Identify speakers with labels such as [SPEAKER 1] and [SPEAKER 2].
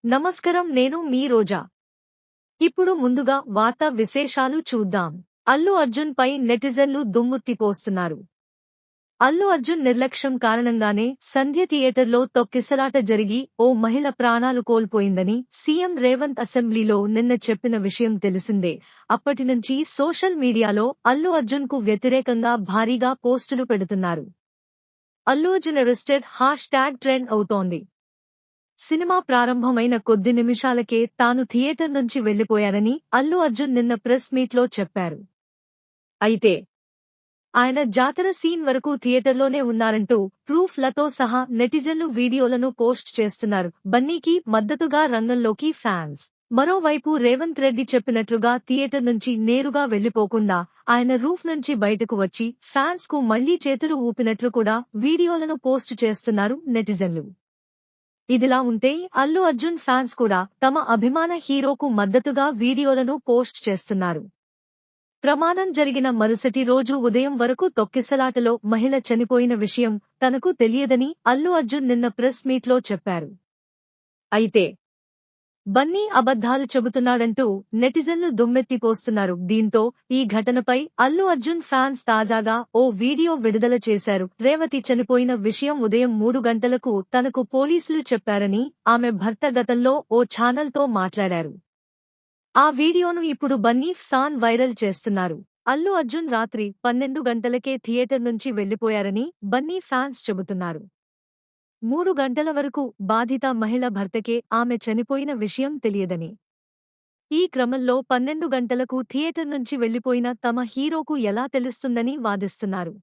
[SPEAKER 1] నమస్కారం, నేను మీ రోజా. ఇప్పుడు ముందుగా వార్తా విశేషాలు చూద్దాం. అల్లు అర్జున్ పై నెటిజన్లు దుమ్మెత్తిపోస్తున్నారు. అల్లు అర్జున్ నిర్లక్ష్యం కారణంగానే సంధ్య థియేటర్లో తొక్కిసలాట జరిగి ఓ మహిళ ప్రాణాలు కోల్పోయిందని సీఎం రేవంత్ అసెంబ్లీలో నిన్న చెప్పిన విషయం తెలిసిందే. అప్పటినుంచి సోషల్ మీడియాలో అల్లు అర్జున్ కు వ్యతిరేకంగా భారీగా పోస్టులు పెడుతున్నారు. అల్లు అర్జున్ అరెస్టెడ్ #, ట్రెండ్ అవుతోంది. సినిమా ప్రారంభమైన కొద్ది నిమిషాలకే తాను థియేటర్ నుంచి వెళ్లిపోయారని అల్లు అర్జున్ నిన్న ప్రెస్ మీట్లో చెప్పారు. అయితే ఆయన జాతర సీన్ వరకు థియేటర్లోనే ఉన్నారంటూ ప్రూఫ్ లతో సహా నెటిజన్లు వీడియోలను పోస్ట్ చేస్తున్నారు. బన్నీకి మద్దతుగా రంగంలోకి ఫ్యాన్స్. మరోవైపు రేవంత్ రెడ్డి చెప్పినట్లుగా థియేటర్ నుంచి నేరుగా వెళ్లిపోకుండా ఆయన రూఫ్ నుంచి బయటకు వచ్చి ఫ్యాన్స్ కు మళ్లీ చేతులు ఊపినట్లు కూడా వీడియోలను పోస్ట్ చేస్తున్నారు నెటిజన్లు. ఇదిలా ఉంటే అల్లు అర్జున్ ఫ్యాన్స్ కూడా తమ అభిమాన హీరోకు మద్దతుగా వీడియోలను పోస్ట్ చేస్తున్నారు. ప్రమాదం జరిగిన మరుసటి రోజు ఉదయం వరకు తొక్కిసలాటలో మహిళ చనిపోయిన విషయం తనకు తెలియదని అల్లు అర్జున్ నిన్న ప్రెస్ మీట్లో చెప్పారు. అయితే బన్నీ అబద్ధాలు చెబుతున్నాడంటూ నెటిజన్లు దుమ్మెత్తిపోస్తున్నారు. దీంతో ఈ ఘటనపై అల్లు అర్జున్ ఫ్యాన్స్ తాజాగా ఓ వీడియో విడుదల చేశారు. రేవతి చనిపోయిన విషయం ఉదయం 3 గంటలకు తనకు పోలీసులు చెప్పారని ఆమె భర్త గతంలో ఓ ఛానల్తో మాట్లాడారు. ఆ వీడియోను ఇప్పుడు బన్నీ ఫ్యాన్స్ వైరల్ చేస్తున్నారు. అల్లు అర్జున్ రాత్రి 12 గంటలకే థియేటర్ నుంచి వెళ్లిపోయారని బన్నీ ఫ్యాన్స్ చెబుతున్నారు. 3 గంటల వరకు బాధిత మహిళ భర్తకే ఆమె చనిపోయిన విషయం తెలియదని, ఈ క్రమంలో 12 గంటలకు థియేటర్ నుంచి వెళ్లిపోయిన తమ హీరోకు ఎలా తెలుస్తుందని వాదిస్తున్నారు.